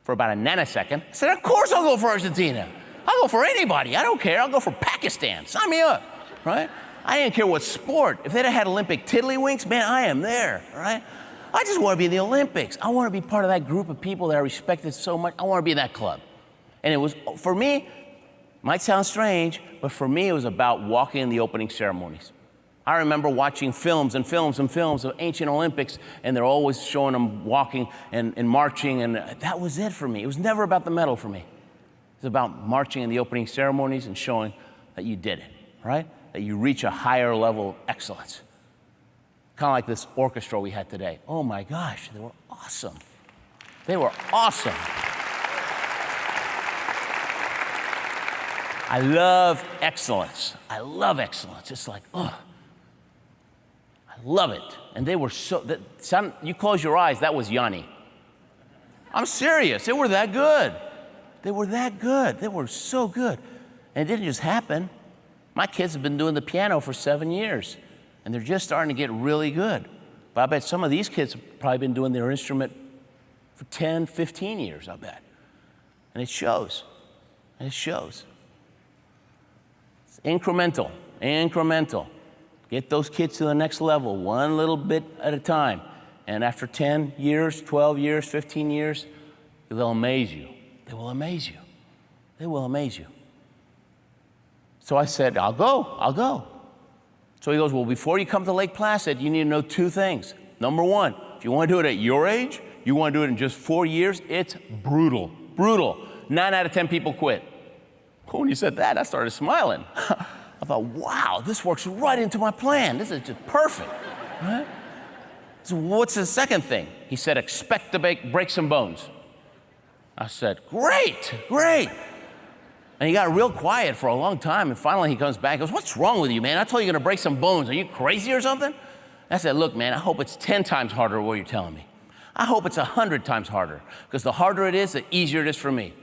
for about a nanosecond. I said, of course I'll go for Argentina. I'll go for anybody. I don't care. I'll go for Pakistan. Sign me up, right? I didn't care what sport. If they'd have had Olympic tiddlywinks, man, I am there, right? I just want to be in the Olympics. I want to be part of that group of people that I respected so much. I want to be in that club. And it was, for me, might sound strange, but for me, it was about walking in the opening ceremonies. I remember watching films and films and films of ancient Olympics, and they're always showing them walking and marching, and that was it for me. It was never about the medal for me. It was about marching in the opening ceremonies and showing that you did it, right? That you reach a higher level of excellence. Kind of like this orchestra we had today. Oh my gosh, they were awesome. They were awesome. I love excellence. I love excellence. It's like, oh, I love it. And they were you close your eyes, that was Yanni. I'm serious, they were that good. They were that good. They were so good. And it didn't just happen. My kids have been doing the piano for 7 years, and they're just starting to get really good. But I bet some of these kids have probably been doing their instrument for 10, 15 years, I bet. And it shows. And it shows. It's incremental, incremental. Get those kids to the next level, one little bit at a time. And after 10 years, 12 years, 15 years, they'll amaze you. They will amaze you. They will amaze you. So I said, I'll go. So he goes, well, before you come to Lake Placid, you need to know 2 things. Number 1, if you want to do it at your age, you want to do it in just 4 years, it's brutal, brutal. 9 out of 10 people quit. When you said that, I started smiling. I thought, wow, this works right into my plan. This is just perfect, right? So what's the second thing? He said, expect to break some bones. I said, great. And he got real quiet for a long time, and finally he comes back and goes, what's wrong with you, man? I told you you're gonna break some bones. Are you crazy or something? I said, look, man, I hope it's 10 times harder than what you're telling me. I hope it's 100 times harder, because the harder it is, the easier it is for me,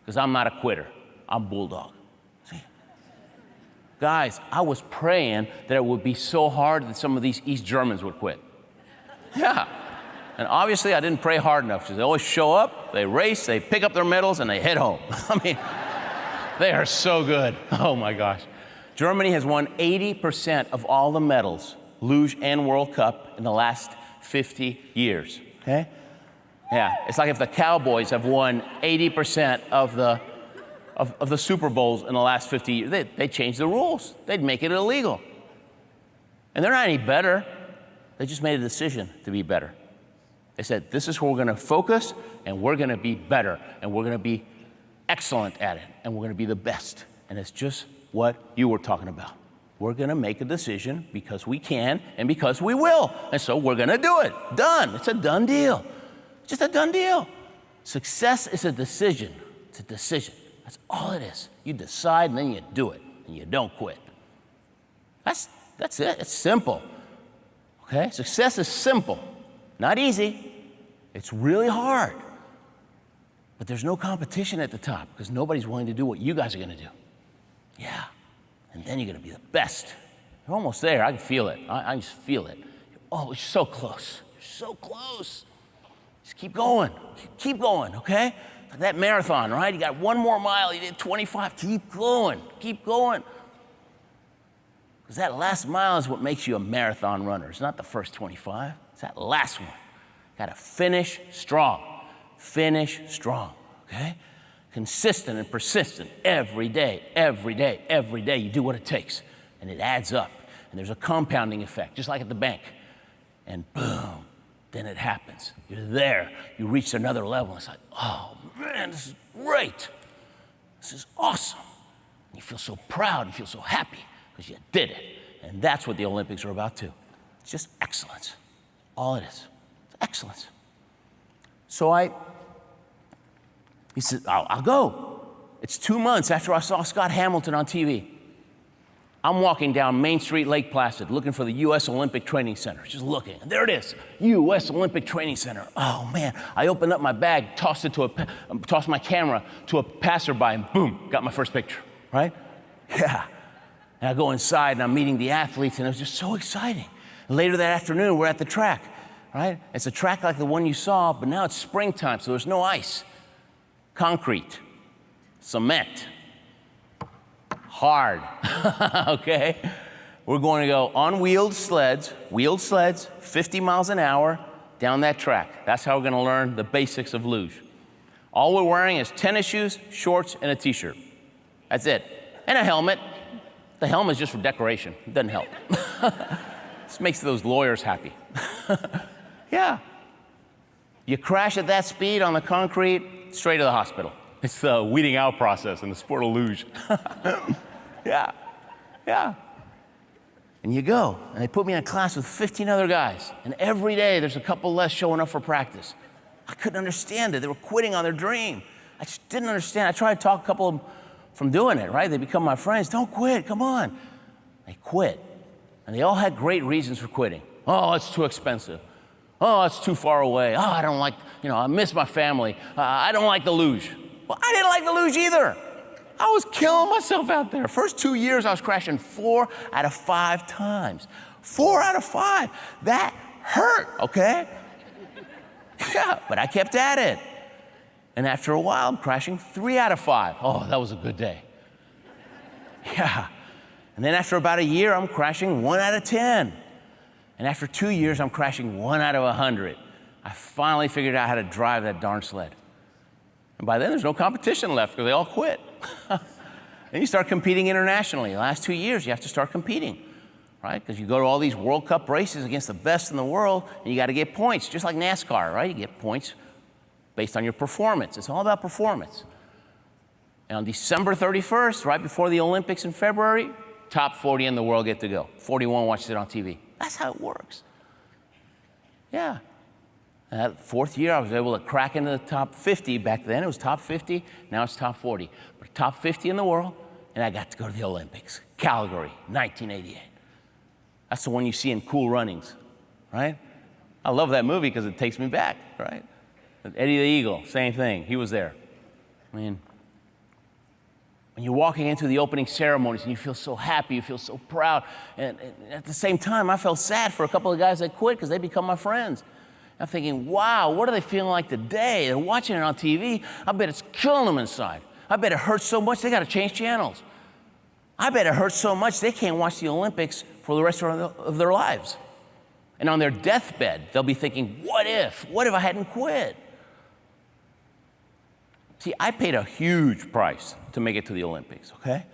because I'm not a quitter. I'm bulldog. See? Guys, I was praying that it would be so hard that some of these East Germans would quit. Yeah. And obviously I didn't pray hard enough, because they always show up, they race, they pick up their medals, and they head home. I mean, they are so good. Oh my gosh. Germany has won 80% of all the medals, luge and World Cup, in the last 50 years, okay? Yeah, it's like if the Cowboys have won 80% of the Super Bowls in the last 50 years. They changed the rules. They'd make it illegal. And they're not any better. They just made a decision to be better. They said, this is where we're gonna focus, and we're gonna be better, and we're gonna be excellent at it, and we're gonna be the best. And it's just what you were talking about. We're gonna make a decision because we can and because we will. And so we're gonna do it. Done. It's a done deal. Just a done deal. Success is a decision. It's a decision. That's all it is. You decide and then you do it, and you don't quit. That's it. It's simple. Okay? Success is simple. Not easy. It's really hard. But there's no competition at the top because nobody's willing to do what you guys are gonna do. Yeah. And then you're gonna be the best. You're almost there. I can feel it. I just feel it. Oh, you're so close. You're so close. Just keep going. Keep going, okay? Like that marathon, right? You got 1 more mile. You did 25. Keep going. Keep going. Because that last mile is what makes you a marathon runner. It's not the first 25. It's that last one. Got to finish strong. Finish strong, okay? Consistent and persistent every day, every day, every day. You do what it takes, and it adds up. And there's a compounding effect, just like at the bank. And boom, then it happens. You're there. You reach another level. It's like, oh, man, this is great. This is awesome. And you feel so proud. You feel so happy because you did it. And that's what the Olympics are about, too. It's just excellence. All it is. It's excellence. So I He said, I'll go. It's 2 months after I saw Scott Hamilton on TV. I'm walking down Main Street, Lake Placid, looking for the U.S. Olympic Training Center, just looking. And there it is, U.S. Olympic Training Center. Oh, man. I opened up my bag, tossed my camera to a passerby, and boom, got my first picture, right? Yeah. And I go inside, and I'm meeting the athletes, and it was just so exciting. And later that afternoon, we're at the track, right? It's a track like the one you saw, but now it's springtime, so there's no ice. Concrete, cement, hard, okay? We're going to go on wheeled sleds, 50 miles an hour down that track. That's how we're going to learn the basics of luge. All we're wearing is tennis shoes, shorts, and a t-shirt. That's it. And a helmet. The helmet is just for decoration. It doesn't help. This makes those lawyers happy. Yeah. You crash at that speed on the concrete, straight to the hospital. It's the weeding out process in the sport of luge. Yeah. And you go, and they put me in a class with 15 other guys, and every day there's a couple less showing up for practice. I couldn't understand it. They were quitting on their dream. I just didn't understand. I tried to talk a couple of them from doing it, right? They become my friends. Don't quit, come on. They quit, and they all had great reasons for quitting. Oh, it's too expensive. Oh, it's too far away. Oh, I don't like, I miss my family. I don't like the luge. Well, I didn't like the luge either. I was killing myself out there. First 2 years, I was crashing 4 out of 5 times. 4 out of 5. That hurt, okay? Yeah, but I kept at it. And after a while, I'm crashing 3 out of 5. Oh, that was a good day. Yeah. And then after about a year, I'm crashing 1 out of 10. And after 2 years, I'm crashing 1 out of 100. I finally figured out how to drive that darn sled. And by then, there's no competition left because they all quit. Then you start competing internationally. The last 2 years, you have to start competing, right? Because you go to all these World Cup races against the best in the world, and you got to get points, just like NASCAR, right? You get points based on your performance. It's all about performance. And on December 31st, right before the Olympics in February, top 40 in the world get to go. 41 watches it on TV. That's how it works. Yeah. And that 4th year, I was able to crack into the top 50. Back then, it was top 50. Now it's top 40. But top 50 in the world, and I got to go to the Olympics. Calgary, 1988. That's the one you see in Cool Runnings, right? I love that movie because it takes me back, right? Eddie the Eagle, same thing. He was there. I mean, when you're walking into the opening ceremonies and you feel so happy, you feel so proud. And at the same time, I felt sad for a couple of guys that quit because they become my friends. I'm thinking, wow, what are they feeling like today? They're watching it on TV. I bet it's killing them inside. I bet it hurts so much they got to change channels. I bet it hurts so much they can't watch the Olympics for the rest of their lives. And on their deathbed, they'll be thinking, what if? What if I hadn't quit? See, I paid a huge price to make it to the Olympics, okay?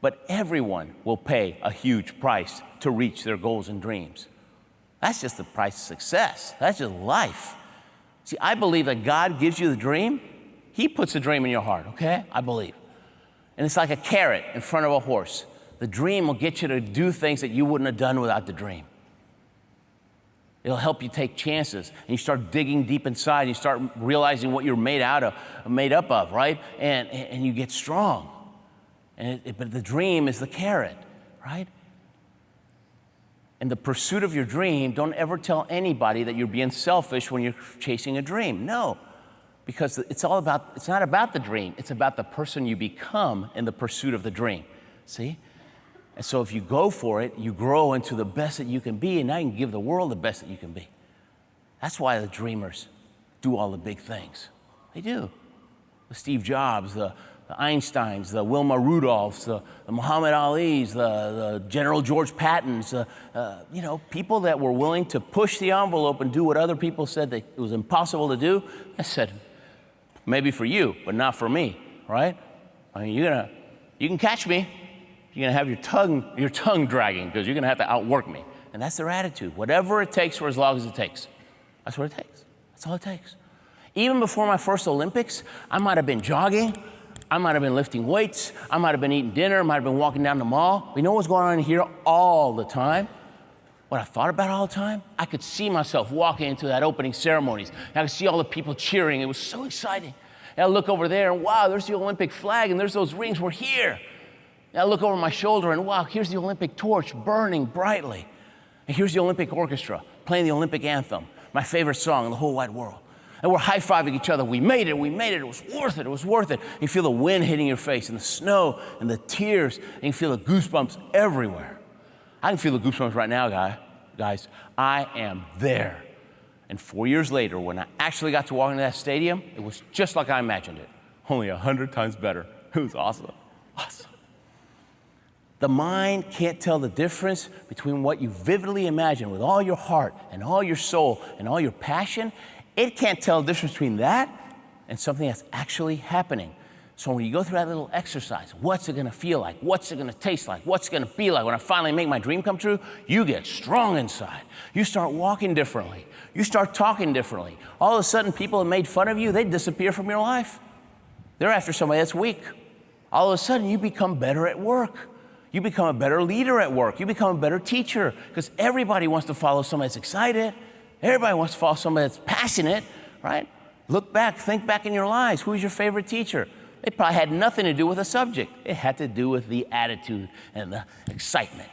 But everyone will pay a huge price to reach their goals and dreams. That's just the price of success. That's just life. See, I believe that God gives you the dream. He puts a dream in your heart, okay? I believe. And it's like a carrot in front of a horse. The dream will get you to do things that you wouldn't have done without the dream. It'll help you take chances, and you start digging deep inside, and you start realizing what you're made up of, right? And you get strong. But the dream is the carrot, right? In the pursuit of your dream, don't ever tell anybody that you're being selfish when you're chasing a dream. No, because it's not about the dream. It's about the person you become in the pursuit of the dream. See? And so if you go for it, you grow into the best that you can be, and now you can give the world the best that you can be. That's why the dreamers do all the big things. They do. The Steve Jobs, the Einsteins, the Wilma Rudolphs, the Muhammad Alis, the General George Pattons, people that were willing to push the envelope and do what other people said that it was impossible to do. I said, maybe for you, but not for me, right? I mean, you can catch me. You're gonna have your tongue dragging because you're gonna have to outwork me. And that's their attitude. Whatever it takes for as long as it takes. That's what it takes. That's all it takes. Even before my first Olympics, I might have been jogging. I might have been lifting weights. I might have been eating dinner. I might have been walking down the mall. You know what's going on here all the time? What I thought about all the time? I could see myself walking into that opening ceremonies. I could see all the people cheering. It was so exciting. And I look over there, and wow, there's the Olympic flag, and there's those rings. We're here. And I look over my shoulder, and wow, here's the Olympic torch burning brightly. And here's the Olympic orchestra playing the Olympic anthem, my favorite song in the whole wide world. And we're high-fiving each other. We made it, it was worth it, it was worth it. You feel the wind hitting your face, and the snow, and the tears, and you feel the goosebumps everywhere. I can feel the goosebumps right now, guys. I am there. And 4 years later, when I actually got to walk into that stadium, it was just like I imagined it, only 100 times better. It was awesome, awesome. The mind can't tell the difference between what you vividly imagine with all your heart and all your soul and all your passion. It can't tell the difference between that and something that's actually happening. So when you go through that little exercise, what's it gonna feel like? What's it gonna taste like? What's it gonna be like when I finally make my dream come true? You get strong inside. You start walking differently. You start talking differently. All of a sudden, people that made fun of you, they disappear from your life. They're after somebody that's weak. All of a sudden, you become better at work. You become a better leader at work. You become a better teacher, because everybody wants to follow somebody that's excited. Everybody wants to follow somebody that's passionate, right? Look back, think back in your lives. Who's your favorite teacher? It probably had nothing to do with the subject. It had to do with the attitude and the excitement.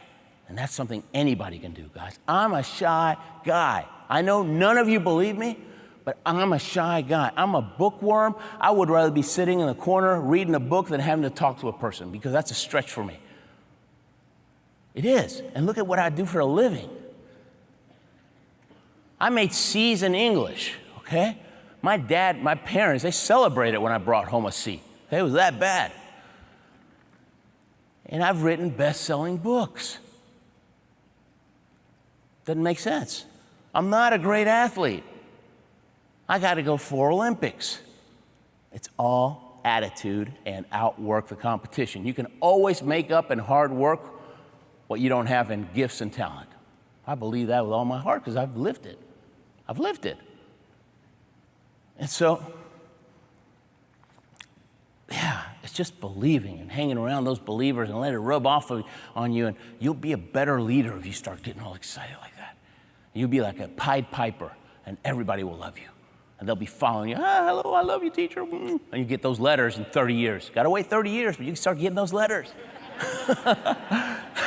And that's something anybody can do, guys. I'm a shy guy. I know none of you believe me, but I'm a shy guy. I'm a bookworm. I would rather be sitting in the corner reading a book than having to talk to a person, because that's a stretch for me. It is. And look at what I do for a living. I made C's in English, okay? My parents, they celebrated when I brought home a C. It was that bad. And I've written best-selling books. Doesn't make sense. I'm not a great athlete. I got to go 4 Olympics. It's all attitude and outwork the competition. You can always make up in hard work what you don't have in gifts and talent. I believe that with all my heart, because I've lived it. I've lived it. And so, yeah, it's just believing and hanging around those believers and let it rub off on you, and you'll be a better leader if you start getting all excited like that. You'll be like a Pied Piper, and everybody will love you. And they'll be following you. Ah, hello, I love you, teacher. And you get those letters in 30 years. Got to wait 30 years, but you can start getting those letters.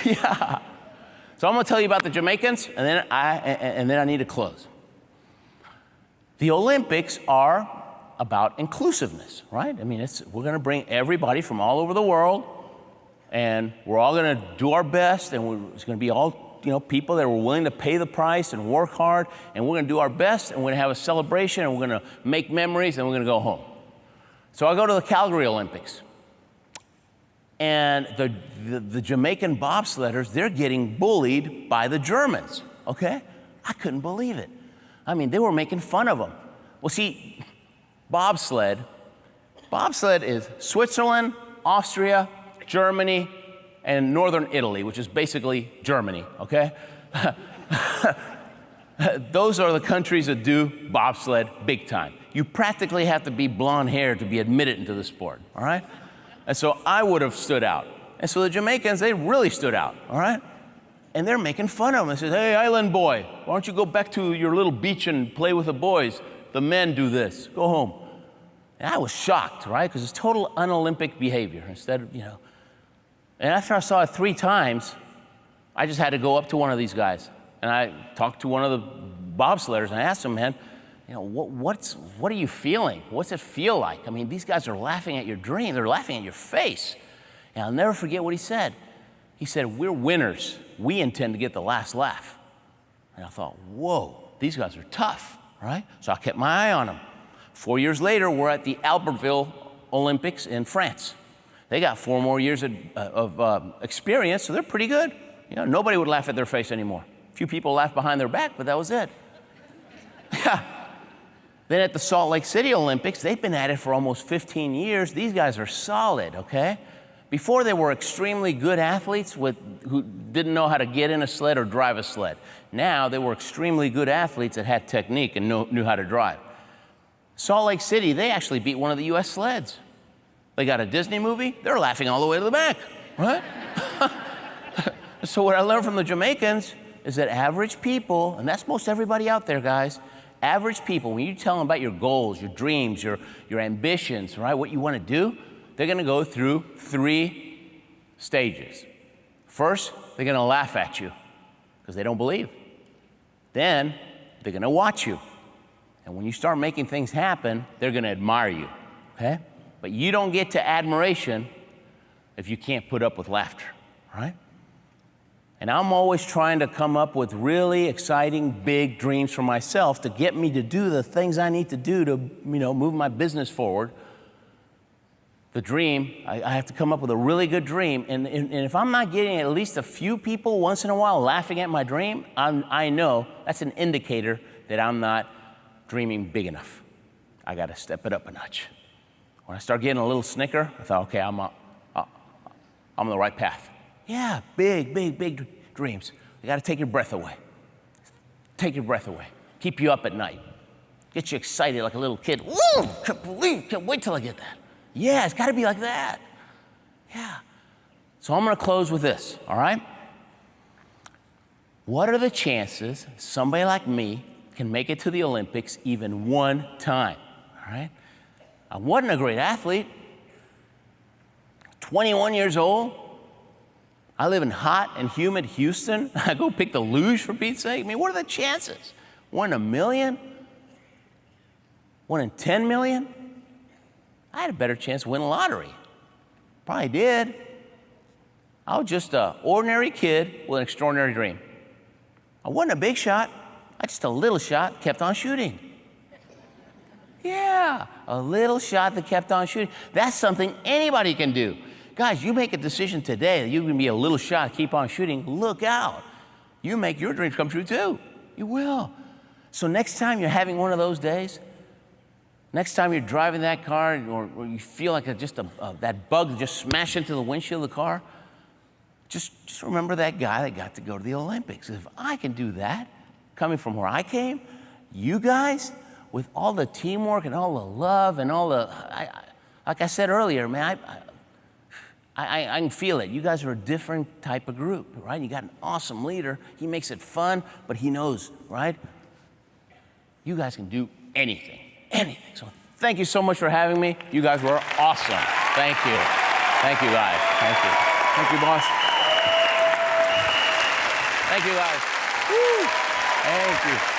Yeah. So I'm going to tell you about the Jamaicans, and then I need to close. The Olympics are about inclusiveness, right? I mean, we're going to bring everybody from all over the world, and we're all going to do our best, and it's going to be all people that are willing to pay the price and work hard, and we're going to do our best, and we're going to have a celebration, and we're going to make memories, and we're going to go home. So I go to the Calgary Olympics. And the Jamaican bobsledders, they're getting bullied by the Germans, okay? I couldn't believe it. I mean, they were making fun of them. Well, see, bobsled is Switzerland, Austria, Germany, and northern Italy, which is basically Germany, okay? Those are the countries that do bobsled big time. You practically have to be blonde hair to be admitted into the sport, all right? And so I would have stood out. And so the Jamaicans, they really stood out, all right? And they're making fun of them. They said, hey, island boy, why don't you go back to your little beach and play with the boys? The men do this. Go home. And I was shocked, right? Because it's total un-Olympic behavior. Instead of, And after I saw it 3 times, I just had to go up to one of these guys. And I talked to one of the bobsledders, and I asked him, man, what are you feeling? What's it feel like? I mean, these guys are laughing at your dream. They're laughing at your face. And I'll never forget what he said. He said, we're winners. We intend to get the last laugh. And I thought, whoa, these guys are tough, right? So I kept my eye on them. 4 years later, we're at the Albertville Olympics in France. They got 4 more years of experience, so they're pretty good. Nobody would laugh at their face anymore. A few people laughed behind their back, but that was it. Yeah. Then at the Salt Lake City Olympics, they've been at it for almost 15 years. These guys are solid, okay? Before, they were extremely good athletes who didn't know how to get in a sled or drive a sled. Now, they were extremely good athletes that had technique and knew how to drive. Salt Lake City, they actually beat one of the U.S. sleds. They got a Disney movie, they're laughing all the way to the back, right? So what I learned from the Jamaicans is that average people, and that's most everybody out there, guys, Average people, when you tell them about your goals, your dreams, your ambitions, right, what you want to do, they're going to go through 3 stages. First, they're going to laugh at you because they don't believe. Then, they're going to watch you. And when you start making things happen, they're going to admire you, okay? But you don't get to admiration if you can't put up with laughter, right? And I'm always trying to come up with really exciting, big dreams for myself to get me to do the things I need to do to, move my business forward. The dream, I have to come up with a really good dream. And if I'm not getting at least a few people once in a while laughing at my dream, I know that's an indicator that I'm not dreaming big enough. I got to step it up a notch. When I start getting a little snicker, I thought, okay, I'm on the right path. Yeah, big dreams. You got to take your breath away. Take your breath away. Keep you up at night. Get you excited like a little kid. Woo! Can't wait till I get that. Yeah, it's got to be like that. Yeah. So I'm going to close with this, all right? What are the chances somebody like me can make it to the Olympics even one time, all right? I wasn't a great athlete. 21 years old. I live in hot and humid Houston. I go pick the luge, for Pete's sake. I mean, what are the chances? 1 in a million? 1 in 10 million? I had a better chance to win the lottery. Probably did. I was just an ordinary kid with an extraordinary dream. I wasn't a big shot. I just a little shot, kept on shooting. Yeah, a little shot that kept on shooting. That's something anybody can do. Guys, you make a decision today that you can be a little shot, keep on shooting, look out. You make your dreams come true too. You will. So next time you're having one of those days, next time you're driving that car or you feel like that bug just smashed into the windshield of the car, just remember that guy that got to go to the Olympics. If I can do that, coming from where I came, you guys, with all the teamwork and all the love and all the, like I said earlier, man, I can feel it. You guys are a different type of group, right? You got an awesome leader. He makes it fun, but he knows, right? You guys can do anything. Anything. So thank you so much for having me. You guys were awesome. Thank you. Thank you, guys. Thank you. Thank you, boss. Thank you, guys. Woo. Thank you.